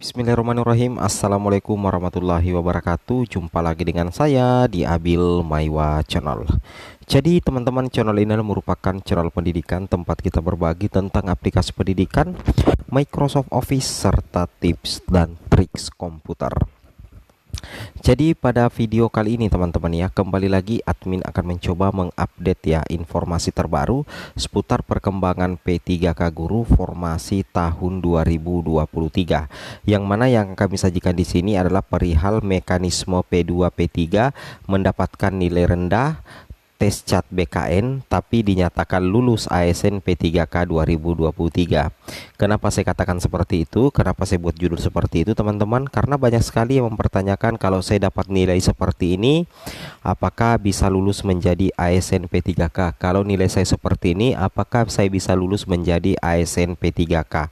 Bismillahirrahmanirrahim. Assalamualaikum warahmatullahi wabarakatuh. Jumpa lagi dengan saya di Abil Maiwa Channel. Jadi teman-teman, channel ini merupakan channel pendidikan tempat kita berbagi tentang aplikasi pendidikan, Microsoft Office, serta tips dan triks komputer. Jadi pada video kali ini teman-teman ya, kembali lagi admin akan mencoba mengupdate ya informasi terbaru seputar perkembangan P3K Guru formasi tahun 2023. Yang mana yang kami sajikan di sini adalah perihal mekanisme P2 P3 mendapatkan nilai rendah tes CAT BKN tapi dinyatakan lulus ASN P3K 2023. Kenapa saya katakan seperti itu? Kenapa saya buat judul seperti itu teman-teman? Karena banyak sekali yang mempertanyakan, kalau saya dapat nilai seperti ini apakah bisa lulus menjadi ASN P3K? Kalau nilai saya seperti ini apakah saya bisa lulus menjadi ASN P3K?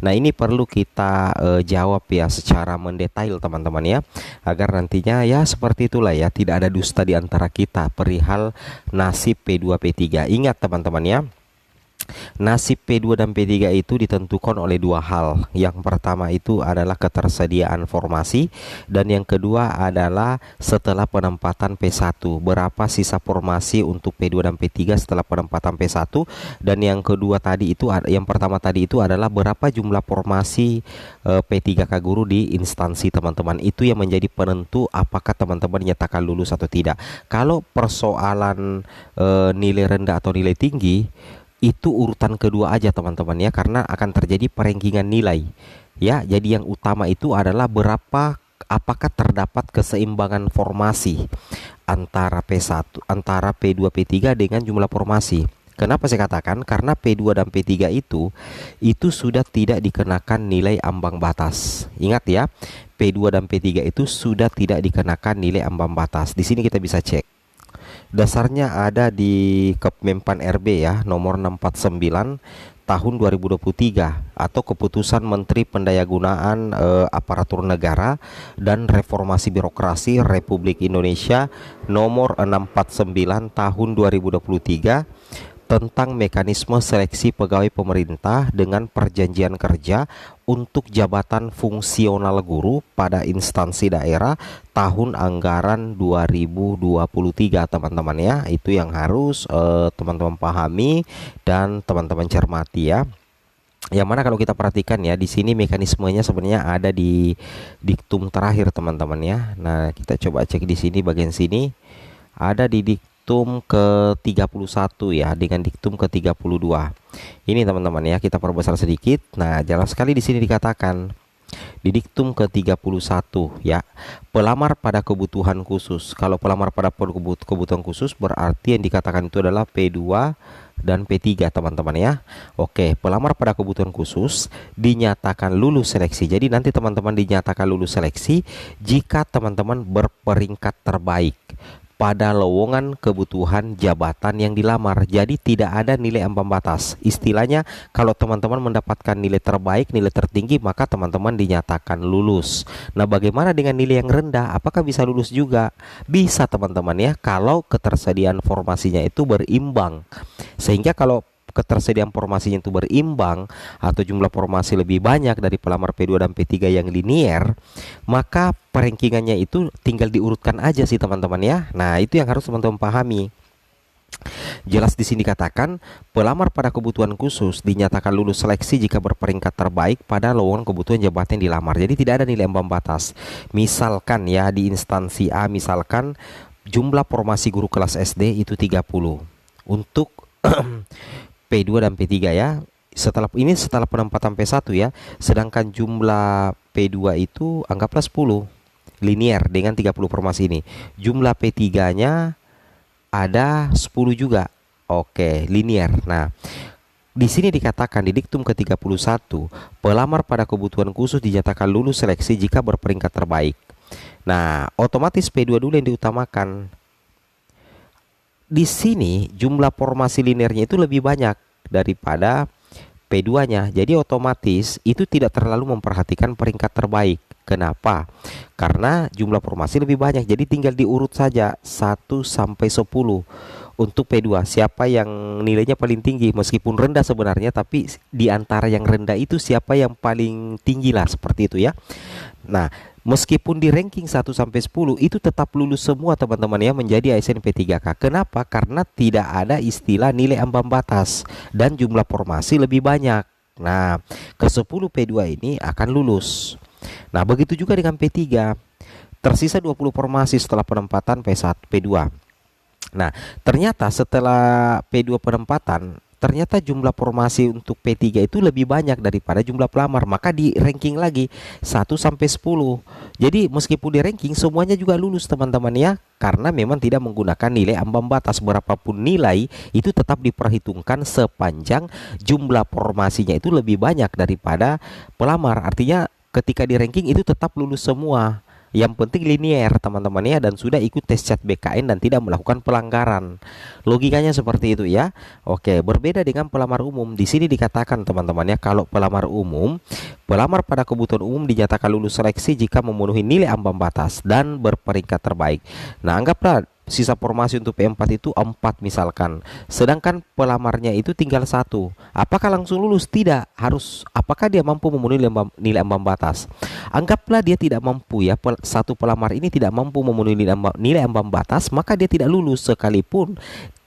Nah, ini perlu kita jawab ya secara mendetail teman-teman ya, agar nantinya ya seperti itulah ya, tidak ada dusta di antara kita perihal nasib P2 P3. Ingat teman-teman ya, nasib P2 dan P3 itu ditentukan oleh dua hal. Yang pertama itu adalah ketersediaan formasi, dan yang kedua adalah setelah penempatan P1, berapa sisa formasi untuk P2 dan P3 setelah penempatan P1. Dan yang kedua tadi itu, yang pertama tadi itu adalah berapa jumlah formasi P3K Guru di instansi teman-teman. Itu yang menjadi penentu apakah teman-teman dinyatakan lulus atau tidak. Kalau persoalan nilai rendah atau nilai tinggi, itu urutan kedua aja teman-teman ya, karena akan terjadi perengkingan nilai ya. Jadi yang utama itu adalah apakah terdapat keseimbangan formasi antara antara P2 P3 dengan jumlah formasi. Kenapa saya katakan? Karena P2 dan P3 itu sudah tidak dikenakan nilai ambang batas. Ingat ya, P2 dan P3 itu sudah tidak dikenakan nilai ambang batas. Di sini kita bisa cek. Dasarnya ada di Kemenpan RB ya, nomor 649 tahun 2023, atau Keputusan Menteri Pendayagunaan Aparatur Negara dan Reformasi Birokrasi Republik Indonesia nomor 649 tahun 2023 tentang mekanisme seleksi pegawai pemerintah dengan perjanjian kerja untuk jabatan fungsional guru pada instansi daerah tahun anggaran 2023 teman-teman ya. Itu yang harus teman-teman pahami dan teman-teman cermati ya. Yang mana kalau kita perhatikan ya, di sini mekanismenya sebenarnya ada di diktum terakhir teman-teman ya. Nah, kita coba cek di sini, bagian sini ada di diktum ke-31 ya, dengan diktum ke-32. Ini teman-teman ya, kita perbesar sedikit. Nah, jelas sekali di sini dikatakan di diktum ke-31 ya, pelamar pada kebutuhan khusus. Kalau pelamar pada kebutuhan khusus berarti yang dikatakan itu adalah P2 dan P3 teman-teman ya. Oke, pelamar pada kebutuhan khusus dinyatakan lulus seleksi. Jadi nanti teman-teman dinyatakan lulus seleksi jika teman-teman berperingkat terbaik pada lowongan kebutuhan jabatan yang dilamar. Jadi tidak ada nilai ambang batas. Istilahnya kalau teman-teman mendapatkan nilai terbaik, nilai tertinggi, maka teman-teman dinyatakan lulus. Nah, bagaimana dengan nilai yang rendah? Apakah bisa lulus juga? Bisa teman-teman ya, kalau ketersediaan formasinya itu berimbang. Sehingga kalau ketersediaan formasinya itu berimbang atau jumlah formasi lebih banyak dari pelamar P2 dan P3 yang linier, maka perengkingannya itu tinggal diurutkan aja sih teman-teman ya. Nah, itu yang harus teman-teman pahami. Jelas di sini katakan pelamar pada kebutuhan khusus dinyatakan lulus seleksi jika berperingkat terbaik pada lowongan kebutuhan jabatan yang dilamar. Jadi tidak ada nilai ambang batas. Misalkan ya, di instansi A misalkan jumlah formasi guru kelas SD itu 30 untuk P2 dan P3 ya. Setelah penempatan P1 ya. Sedangkan jumlah P2 itu anggaplah 10 linier dengan 30 formasi ini. Jumlah P3-nya ada 10 juga. Oke, linier. Nah, di sini dikatakan di diktum ke-31, pelamar pada kebutuhan khusus dinyatakan lulus seleksi jika berperingkat terbaik. Nah, otomatis P2 dulu yang diutamakan. Di sini jumlah formasi linearnya itu lebih banyak daripada P2-nya. Jadi otomatis itu tidak terlalu memperhatikan peringkat terbaik. Kenapa? Karena jumlah formasi lebih banyak. Jadi tinggal diurut saja 1 sampai 10. untuk P2 siapa yang nilainya paling tinggi, meskipun rendah sebenarnya, tapi di antara yang rendah itu siapa yang paling tinggi lah, seperti itu ya. Nah, meskipun di ranking 1 sampai 10 itu tetap lulus semua teman-teman ya menjadi ASN P3K. Kenapa? Karena tidak ada istilah nilai ambang batas dan jumlah formasi lebih banyak. Nah, ke 10 P2 ini akan lulus. Nah, begitu juga dengan P3. Tersisa 20 formasi setelah penempatan P1, P2. Nah, ternyata setelah P2 penempatan, ternyata jumlah formasi untuk P3 itu lebih banyak daripada jumlah pelamar. Maka di ranking lagi 1 sampai 10. Jadi meskipun di ranking semuanya juga lulus teman-teman ya, karena memang tidak menggunakan nilai ambang batas. Berapapun nilai itu tetap diperhitungkan sepanjang jumlah formasinya itu lebih banyak daripada pelamar. Artinya ketika di ranking itu tetap lulus semua. Yang penting linier teman-teman ya, dan sudah ikut tes CAT BKN dan tidak melakukan pelanggaran. Logikanya seperti itu ya. Oke, berbeda dengan pelamar umum. Di sini dikatakan teman-teman ya, kalau pelamar umum, pelamar pada kebutuhan umum dinyatakan lulus seleksi jika memenuhi nilai ambang batas dan berperingkat terbaik. Nah, anggaplah sisa formasi untuk P4 itu 4 misalkan, sedangkan pelamarnya itu tinggal 1. Apakah langsung lulus? Tidak. Harus, apakah dia mampu memenuhi nilai ambang batas? Anggaplah dia tidak mampu ya, satu pelamar ini tidak mampu memenuhi nilai ambang batas, maka dia tidak lulus. Sekalipun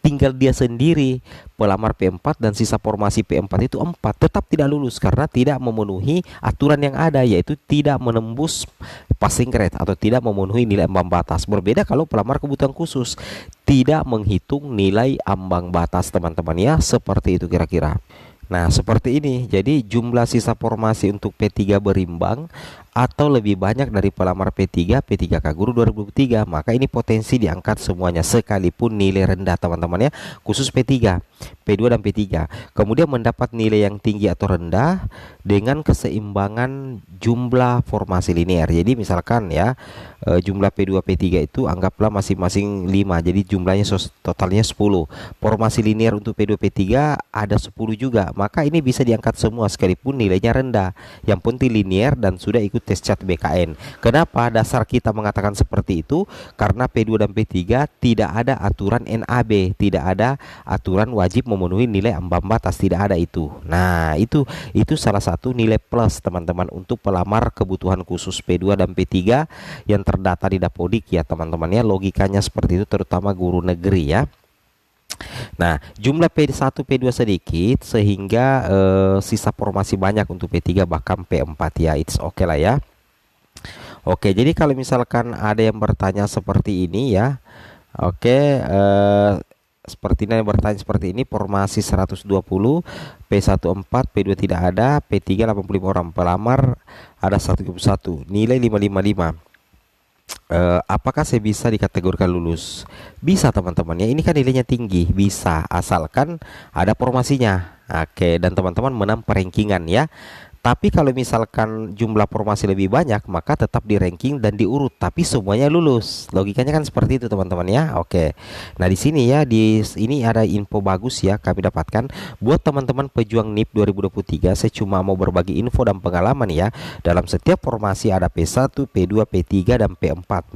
tinggal dia sendiri pelamar P4 dan sisa formasi P4 itu 4, tetap tidak lulus karena tidak memenuhi aturan yang ada, yaitu tidak menembus passing grade atau tidak memenuhi nilai ambang batas. Berbeda kalau pelamar kebutuhan khusus, tidak menghitung nilai ambang batas teman-teman ya, seperti itu kira-kira. Nah, seperti ini. Jadi jumlah sisa formasi untuk P3 berimbang atau lebih banyak dari pelamar P3, P3K Guru 2023, maka ini potensi diangkat semuanya sekalipun nilai rendah teman-teman ya, khusus P3, P2 dan P3. Kemudian mendapat nilai yang tinggi atau rendah dengan keseimbangan jumlah formasi linear. Jadi misalkan ya, jumlah P2 P3 itu anggaplah masing-masing 5, jadi jumlahnya totalnya 10. Formasi linear untuk P2 P3 ada 10 juga, maka ini bisa diangkat semua sekalipun nilainya rendah. Yang penting linear dan sudah ikut tes CAT BKN. Kenapa dasar kita mengatakan seperti itu? Karena P2 dan P3 tidak ada aturan NAB, tidak ada aturan wajib memenuhi nilai ambang batas, tidak ada itu. Nah, itu salah satu nilai plus teman-teman untuk pelamar kebutuhan khusus P2 dan P3 yang terdata di Dapodik ya teman-teman ya. Logikanya seperti itu, terutama guru negeri ya. Nah, jumlah P1 P2 sedikit sehingga sisa formasi banyak untuk P3 bahkan P4 ya. It's okay lah ya. Oke, jadi kalau misalkan ada yang bertanya seperti ini ya. Oke, seperti ini, yang bertanya seperti ini, formasi 120, P1 4, P2 tidak ada, P3 85 orang, pelamar ada 121, nilai 555. Apakah saya bisa dikategorikan lulus? Bisa teman-teman ya, ini kan nilainya tinggi, bisa asalkan ada formasinya. Oke, dan teman-teman menang perankingan ya. Tapi kalau misalkan jumlah formasi lebih banyak, maka tetap di ranking dan diurut, tapi semuanya lulus. Logikanya kan seperti itu teman-teman ya. Oke. Nah, di sini ya, di ini ada info bagus ya kami dapatkan buat teman-teman pejuang NIP 2023. Saya cuma mau berbagi info dan pengalaman ya. Dalam setiap formasi ada P1, P2, P3 dan P4.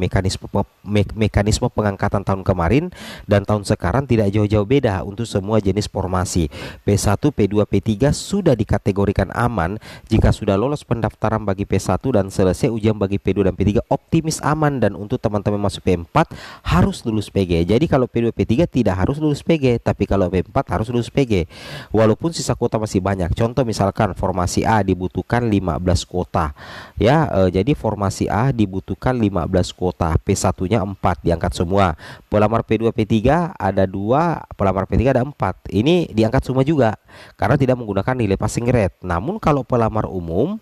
Mekanisme pengangkatan tahun kemarin dan tahun sekarang tidak jauh-jauh beda untuk semua jenis formasi. P1, P2, P3 sudah dikategorikan aman jika sudah lolos pendaftaran bagi P1 dan selesai ujian bagi P2 dan P3, optimis aman. Dan untuk teman-teman masuk P4 harus lulus PG. Jadi kalau P2 P3 tidak harus lulus PG, tapi kalau P4 harus lulus PG walaupun sisa kuota masih banyak. Contoh misalkan formasi A dibutuhkan 15 kuota ya, jadi formasi A dibutuhkan 15 kuota, P1-nya 4 diangkat semua. Pelamar P2 P3 ada 2, pelamar P3 ada 4. Ini diangkat semua juga karena tidak menggunakan nilai passing grade. Namun kalau pelamar umum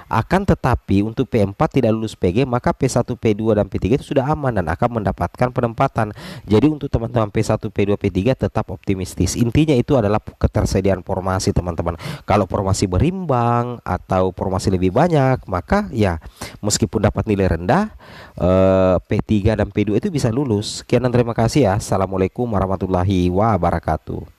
akan tetapi untuk P4 tidak lulus PG, maka P1, P2 dan P3 itu sudah aman dan akan mendapatkan penempatan. Jadi untuk teman-teman P1, P2, P3 tetap optimistis. Intinya itu adalah ketersediaan formasi teman-teman. Kalau formasi berimbang atau formasi lebih banyak, maka ya meskipun dapat nilai rendah, P3 dan P2 itu bisa lulus. Sekian dan terima kasih ya. Assalamualaikum warahmatullahi wabarakatuh.